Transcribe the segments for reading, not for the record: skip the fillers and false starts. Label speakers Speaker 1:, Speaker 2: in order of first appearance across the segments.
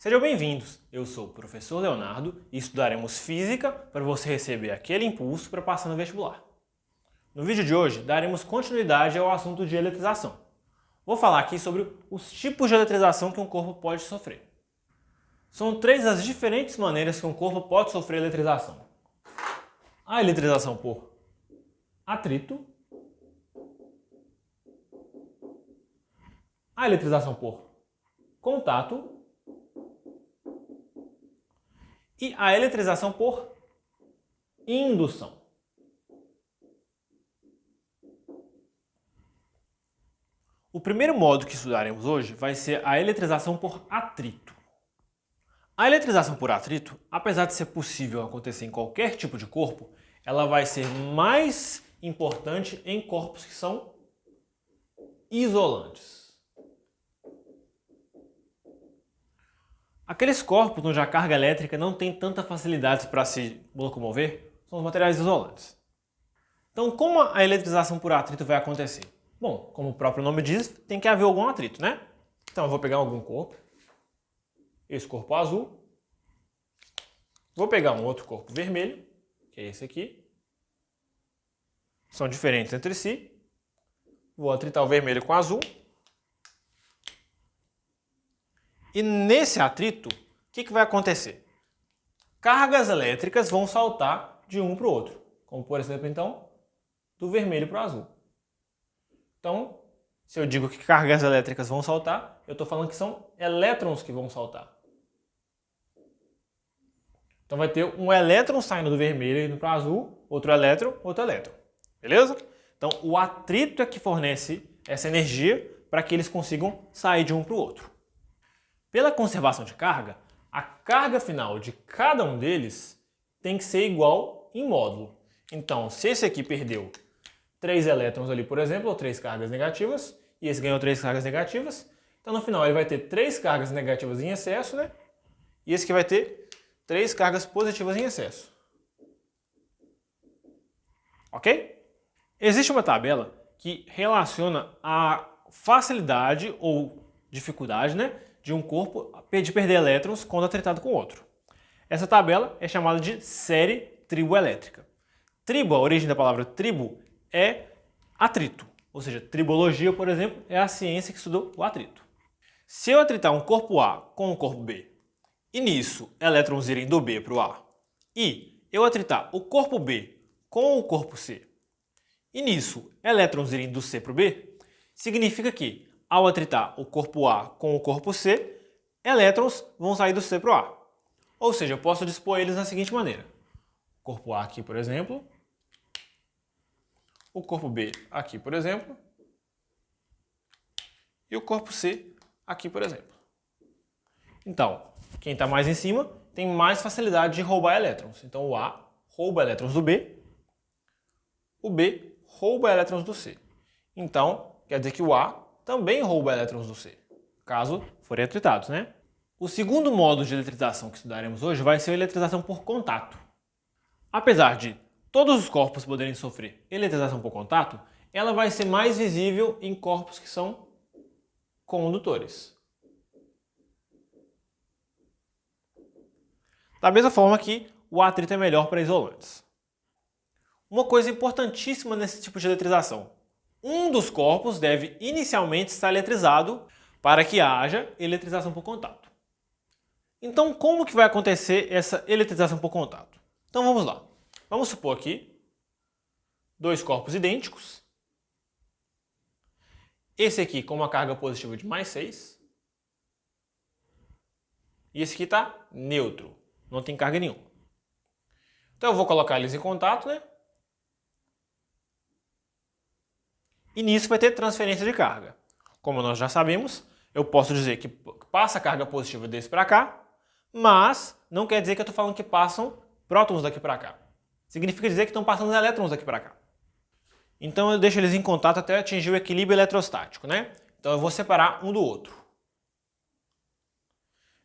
Speaker 1: Sejam bem-vindos! Eu sou o professor Leonardo e estudaremos Física para você receber aquele impulso para passar no vestibular. No vídeo de hoje, daremos continuidade ao assunto de eletrização. Vou falar aqui sobre os tipos de eletrização que um corpo pode sofrer. São três as diferentes maneiras que um corpo pode sofrer eletrização. A eletrização por atrito, a eletrização por contato e a eletrização por indução. O primeiro modo que estudaremos hoje vai ser a eletrização por atrito. A eletrização por atrito, apesar de ser possível acontecer em qualquer tipo de corpo, ela vai ser mais importante em corpos que são isolantes. Aqueles corpos onde a carga elétrica não tem tanta facilidade para se locomover são os materiais isolantes. Então, como a eletrização por atrito vai acontecer? Bom, como o próprio nome diz, tem que haver algum atrito, né? Então, eu vou pegar algum corpo, esse corpo azul, vou pegar um outro corpo vermelho, que é esse aqui, são diferentes entre si, vou atritar o vermelho com o azul. E nesse atrito, o que vai acontecer? Cargas elétricas vão saltar de um para o outro, como por exemplo, então, do vermelho para o azul. Então, se eu digo que cargas elétricas vão saltar, eu estou falando que são elétrons que vão saltar. Então vai ter um elétron saindo do vermelho e indo para o azul, outro elétron. Beleza? Então o atrito é que fornece essa energia para que eles consigam sair de um para o outro. Pela conservação de carga, a carga final de cada um deles tem que ser igual em módulo. Então, se esse aqui perdeu 3 elétrons ali, por exemplo, ou 3 cargas negativas, e esse ganhou 3 cargas negativas, então no final ele vai ter 3 cargas negativas em excesso, né? E esse aqui vai ter 3 cargas positivas em excesso. Ok? Existe uma tabela que relaciona a facilidade ou dificuldade, né, de um corpo de perder elétrons quando atritado com outro. Essa tabela é chamada de série triboelétrica. Tribo, a origem da palavra tribo, é atrito. Ou seja, tribologia, por exemplo, é a ciência que estuda o atrito. Se eu atritar um corpo A com um corpo B, e nisso elétrons irem do B para o A, e eu atritar o corpo B com o corpo C, e nisso elétrons irem do C para o B, significa que, ao atritar o corpo A com o corpo C, elétrons vão sair do C para o A. Ou seja, eu posso dispor eles da seguinte maneira. O corpo A aqui, por exemplo. O corpo B aqui, por exemplo. E o corpo C aqui, por exemplo. Então, quem está mais em cima tem mais facilidade de roubar elétrons. Então, o A rouba elétrons do B. O B rouba elétrons do C. Então, quer dizer que o A também rouba elétrons do C, caso forem atritados, né? O segundo modo de eletrização que estudaremos hoje vai ser a eletrização por contato. Apesar de todos os corpos poderem sofrer eletrização por contato, ela vai ser mais visível em corpos que são condutores. Da mesma forma que o atrito é melhor para isolantes. Uma coisa importantíssima nesse tipo de eletrização. Um dos corpos deve inicialmente estar eletrizado para que haja eletrização por contato. Então, como que vai acontecer essa eletrização por contato? Então, vamos lá. Vamos supor aqui 2 corpos idênticos. Esse aqui com uma carga positiva de mais 6. E esse aqui está neutro, não tem carga nenhuma. Então, eu vou colocar eles em contato, né? E nisso vai ter transferência de carga. Como nós já sabemos, eu posso dizer que passa a carga positiva desse para cá, mas não quer dizer que eu estou falando que passam prótons daqui para cá. Significa dizer que estão passando elétrons daqui para cá. Então eu deixo eles em contato até atingir o equilíbrio eletrostático, né? Então eu vou separar um do outro.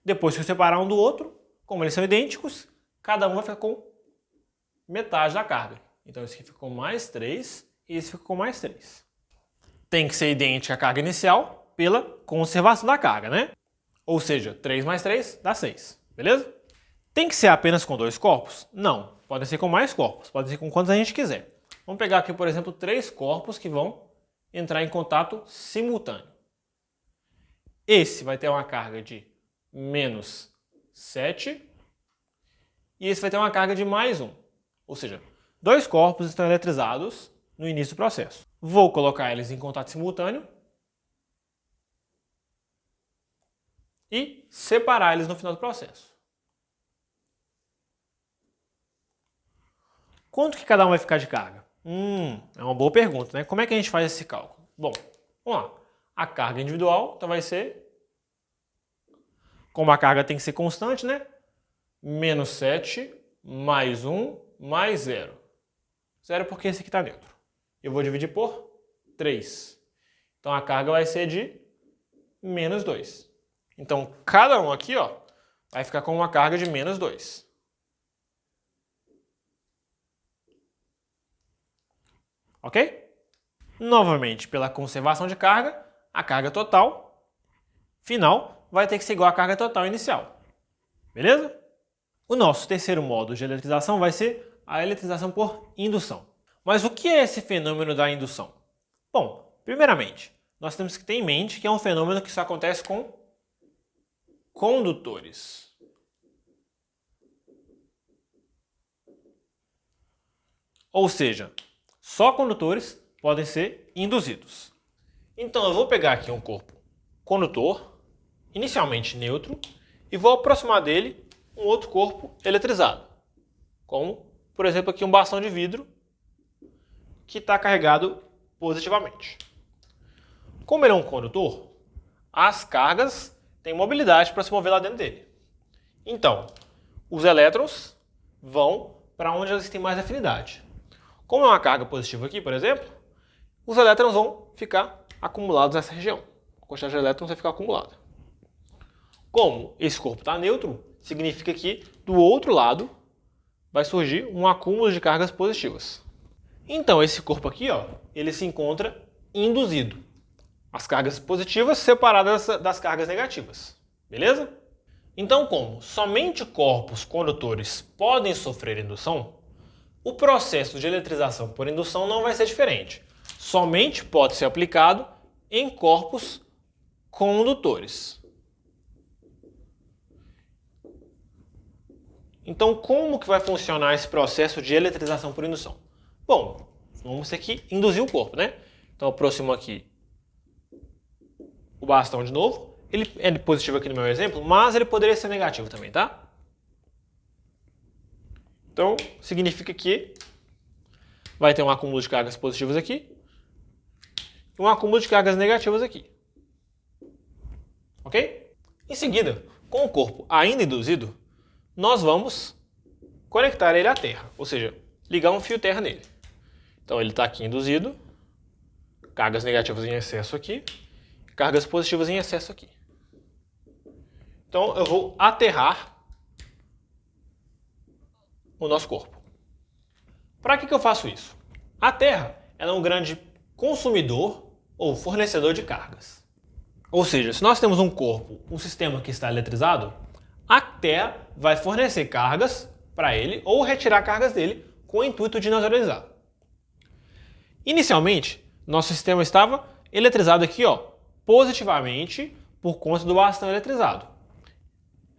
Speaker 1: Depois que eu separar um do outro, como eles são idênticos, cada um vai ficar com metade da carga. Então esse aqui fica com mais 3 e esse fica com mais 3. Tem que ser idêntica à carga inicial pela conservação da carga, né? Ou seja, 3 mais 3 dá 6, beleza? Tem que ser apenas com 2 corpos? Não, podem ser com mais corpos, podem ser com quantos a gente quiser. Vamos pegar aqui, por exemplo, 3 corpos que vão entrar em contato simultâneo. Esse vai ter uma carga de menos 7 e esse vai ter uma carga de mais 1. Ou seja, 2 corpos estão eletrizados no início do processo. Vou colocar eles em contato simultâneo e separar eles no final do processo. Quanto que cada um vai ficar de carga? É uma boa pergunta, né? Como é que a gente faz esse cálculo? Bom, vamos lá. A carga individual então vai ser, como a carga tem que ser constante, né? Menos 7 mais 1 mais 0. 0 porque esse aqui está neutro. Eu vou dividir por 3. Então a carga vai ser de menos 2. Então cada um aqui, ó, vai ficar com uma carga de menos 2. Ok? Novamente, pela conservação de carga, a carga total final vai ter que ser igual à carga total inicial. Beleza? O nosso terceiro modo de eletrização vai ser a eletrização por indução. Mas o que é esse fenômeno da indução? Bom, primeiramente, nós temos que ter em mente que é um fenômeno que só acontece com condutores. Ou seja, só condutores podem ser induzidos. Então eu vou pegar aqui um corpo condutor, inicialmente neutro, e vou aproximar dele um outro corpo eletrizado, como, por exemplo, aqui um bastão de vidro que está carregado positivamente. Como ele é um condutor, as cargas têm mobilidade para se mover lá dentro dele. Então, os elétrons vão para onde eles têm mais afinidade. Como é uma carga positiva aqui, por exemplo, os elétrons vão ficar acumulados nessa região. A quantidade de elétrons vai ficar acumulada. Como esse corpo está neutro, significa que do outro lado vai surgir um acúmulo de cargas positivas. Então esse corpo aqui, ó, ele se encontra induzido. As cargas positivas separadas das cargas negativas. Beleza? Então, como somente corpos condutores podem sofrer indução, o processo de eletrização por indução não vai ser diferente. Somente pode ser aplicado em corpos condutores. Então, como que vai funcionar esse processo de eletrização por indução? Bom, vamos ter que induzir o corpo, né? Então, eu aproximo aqui o bastão de novo. Ele é positivo aqui no meu exemplo, mas ele poderia ser negativo também, tá? Então, significa que vai ter um acúmulo de cargas positivas aqui e um acúmulo de cargas negativas aqui. Ok? Em seguida, com o corpo ainda induzido, nós vamos conectar ele à terra, ou seja, ligar um fio terra nele. Então, ele está aqui induzido, cargas negativas em excesso aqui, cargas positivas em excesso aqui. Então, eu vou aterrar o nosso corpo. Para que eu faço isso? A Terra ela é um grande consumidor ou fornecedor de cargas. Ou seja, se nós temos um corpo, um sistema que está eletrizado, a Terra vai fornecer cargas para ele ou retirar cargas dele com o intuito de neutralizar. Inicialmente, nosso sistema estava eletrizado aqui, ó, positivamente por conta do bastão eletrizado.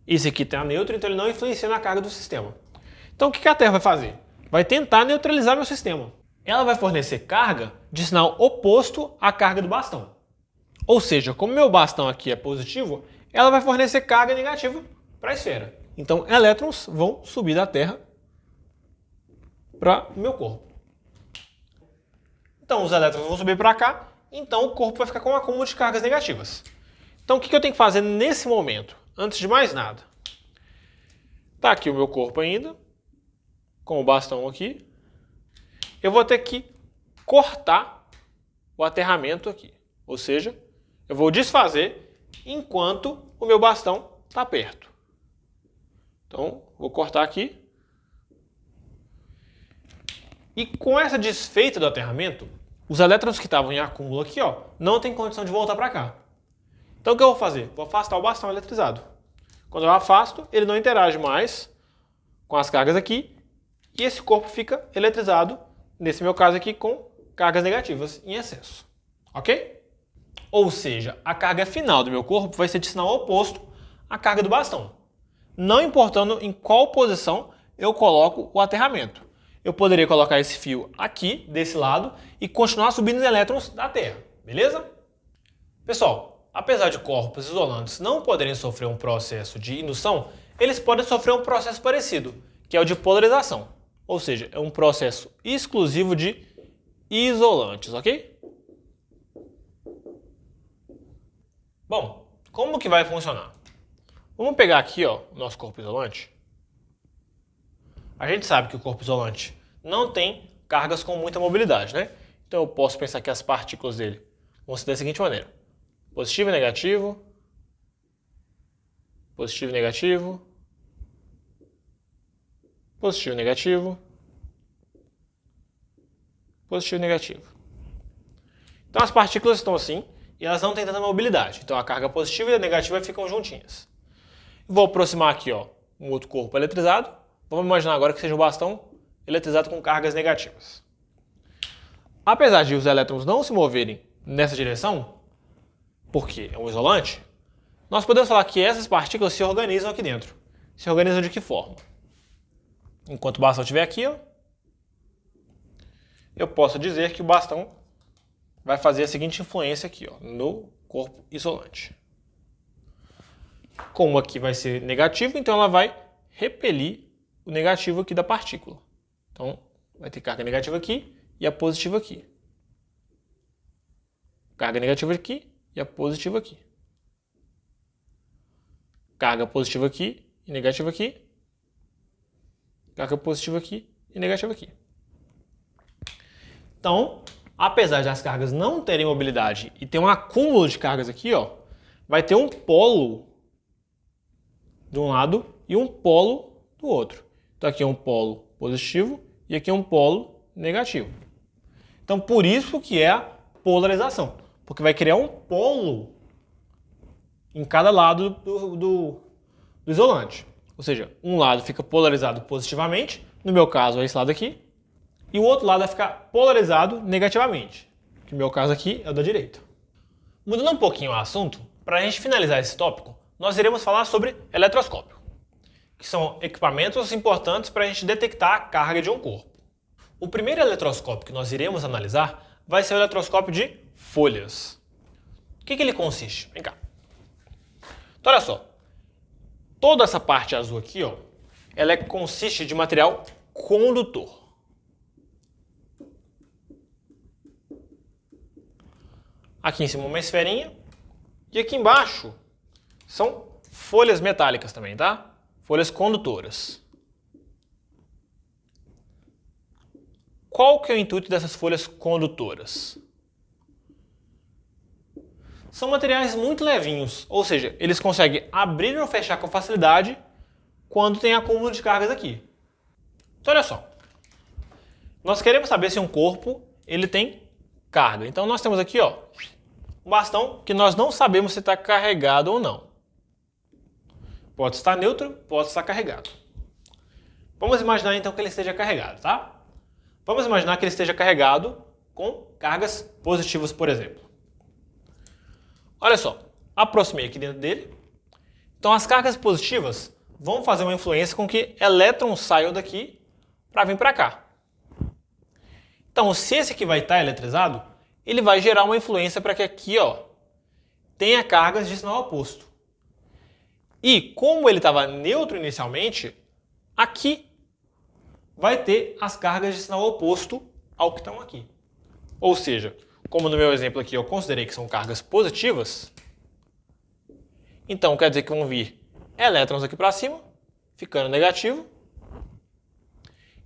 Speaker 1: Esse aqui está neutro, então ele não influencia na carga do sistema. Então o que a Terra vai fazer? Vai tentar neutralizar meu sistema. Ela vai fornecer carga de sinal oposto à carga do bastão. Ou seja, como meu bastão aqui é positivo, ela vai fornecer carga negativa para a esfera. Então elétrons vão subir da Terra para o meu corpo. Então os elétrons vão subir para cá, então o corpo vai ficar com um acúmulo de cargas negativas. Então o que eu tenho que fazer nesse momento? Antes de mais nada, está aqui o meu corpo ainda, com o bastão aqui. Eu vou ter que cortar o aterramento aqui. Ou seja, eu vou desfazer enquanto o meu bastão está perto. Então, vou cortar aqui. E com essa desfeita do aterramento, os elétrons que estavam em acúmulo aqui, ó, não tem condição de voltar para cá. Então o que eu vou fazer? Vou afastar o bastão eletrizado. Quando eu afasto, ele não interage mais com as cargas aqui e esse corpo fica eletrizado, nesse meu caso aqui, com cargas negativas em excesso. Ok? Ou seja, a carga final do meu corpo vai ser de sinal oposto à carga do bastão. Não importando em qual posição eu coloco o aterramento. Eu poderia colocar esse fio aqui, desse lado, e continuar subindo os elétrons da Terra. Beleza? Pessoal, apesar de corpos isolantes não poderem sofrer um processo de indução, eles podem sofrer um processo parecido, que é o de polarização. Ou seja, é um processo exclusivo de isolantes, ok? Bom, como que vai funcionar? Vamos pegar aqui, ó, o nosso corpo isolante. A gente sabe que o corpo isolante não tem cargas com muita mobilidade, né? Então eu posso pensar que as partículas dele vão ser da seguinte maneira: positivo e negativo, positivo e negativo, positivo e negativo, positivo e negativo. Então as partículas estão assim e elas não têm tanta mobilidade. Então a carga positiva e a negativa ficam juntinhas. Vou aproximar aqui, ó, um outro corpo eletrizado. Vamos imaginar agora que seja um bastão eletrizado com cargas negativas. Apesar de os elétrons não se moverem nessa direção, porque é um isolante, nós podemos falar que essas partículas se organizam aqui dentro. Se organizam de que forma? Enquanto o bastão estiver aqui, ó, eu posso dizer que o bastão vai fazer a seguinte influência aqui, ó, no corpo isolante. Como aqui vai ser negativo, então ela vai repelir o negativo aqui da partícula. Então, vai ter carga negativa aqui e a positiva aqui. Carga negativa aqui e a positiva aqui. Carga positiva aqui e negativa aqui. Carga positiva aqui e negativa aqui. Então, apesar de as cargas não terem mobilidade e ter um acúmulo de cargas aqui, ó, vai ter um polo de um lado e um polo do outro. Então aqui é um polo positivo e aqui é um polo negativo. Então por isso que é a polarização, porque vai criar um polo em cada lado do isolante. Ou seja, um lado fica polarizado positivamente, no meu caso é esse lado aqui, e o outro lado vai ficar polarizado negativamente, que no meu caso aqui é o da direita. Mudando um pouquinho o assunto, para a gente finalizar esse tópico, nós iremos falar sobre eletroscópio, que são equipamentos importantes para a gente detectar a carga de um corpo. O primeiro eletroscópio que nós iremos analisar vai ser o eletroscópio de folhas. O que ele consiste? Vem cá. Então olha só, toda essa parte azul aqui, ó, ela consiste de material condutor. Aqui em cima uma esferinha e aqui embaixo são folhas metálicas também, tá? Folhas condutoras. Qual que é o intuito dessas folhas condutoras? São materiais muito levinhos, ou seja, eles conseguem abrir ou fechar com facilidade quando tem acúmulo de cargas aqui. Então olha só, nós queremos saber se um corpo ele tem carga. Então nós temos aqui, ó, um bastão que nós não sabemos se está carregado ou não. Pode estar neutro, pode estar carregado. Vamos imaginar então que ele esteja carregado, tá? Vamos imaginar que ele esteja carregado com cargas positivas, por exemplo. Olha só, aproximei aqui dentro dele. Então as cargas positivas vão fazer uma influência com que elétrons saiam daqui para vir para cá. Então se esse aqui vai estar eletrizado, ele vai gerar uma influência para que aqui, ó, tenha cargas de sinal oposto. E como ele estava neutro inicialmente, aqui vai ter as cargas de sinal oposto ao que estão aqui. Ou seja, como no meu exemplo aqui eu considerei que são cargas positivas, então quer dizer que vão vir elétrons aqui para cima, ficando negativo.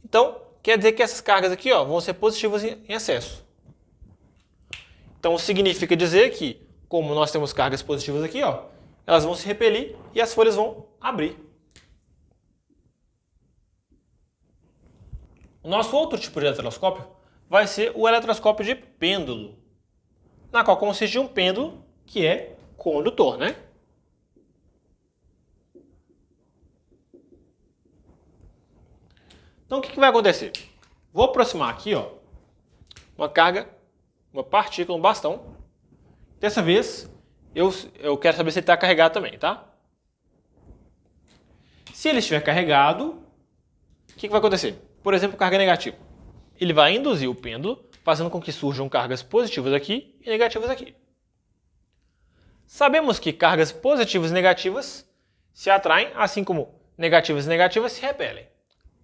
Speaker 1: Então quer dizer que essas cargas aqui, ó, vão ser positivas em excesso. Então significa dizer que, como nós temos cargas positivas aqui, ó, elas vão se repelir e as folhas vão abrir. O nosso outro tipo de eletroscópio vai ser o eletroscópio de pêndulo, na qual consiste de um pêndulo que é condutor, né? Então o que vai acontecer? Vou aproximar aqui, ó, uma carga, uma partícula, um bastão. Dessa vez, eu quero saber se ele está carregado também, tá? Se ele estiver carregado, o que vai acontecer? Por exemplo, carga negativa. Ele vai induzir o pêndulo, fazendo com que surjam cargas positivas aqui e negativas aqui. Sabemos que cargas positivas e negativas se atraem, assim como negativas e negativas se repelem.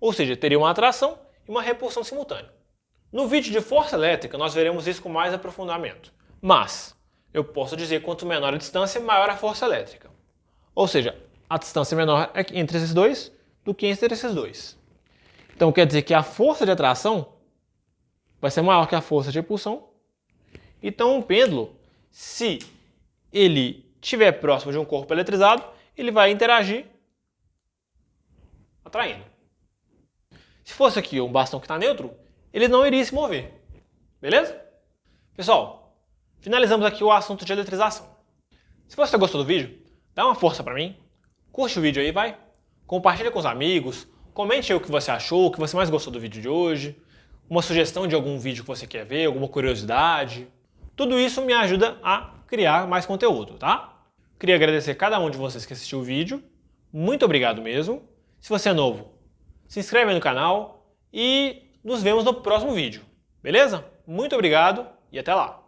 Speaker 1: Ou seja, teria uma atração e uma repulsão simultânea. No vídeo de força elétrica, nós veremos isso com mais aprofundamento. Mas, eu posso dizer que quanto menor a distância, maior a força elétrica. Ou seja, a distância menor entre esses dois do que entre esses dois. Então quer dizer que a força de atração vai ser maior que a força de repulsão. Então um pêndulo, se ele estiver próximo de um corpo eletrizado, ele vai interagir atraindo. Se fosse aqui um bastão que está neutro, ele não iria se mover. Beleza? Pessoal, finalizamos aqui o assunto de eletrização. Se você gostou do vídeo, dá uma força para mim. Curte o vídeo aí, vai. Compartilha com os amigos. Comente aí o que você achou, o que você mais gostou do vídeo de hoje. Uma sugestão de algum vídeo que você quer ver, alguma curiosidade. Tudo isso me ajuda a criar mais conteúdo, tá? Queria agradecer a cada um de vocês que assistiu o vídeo. Muito obrigado mesmo. Se você é novo, se inscreve aí no canal e nos vemos no próximo vídeo. Beleza? Muito obrigado e até lá!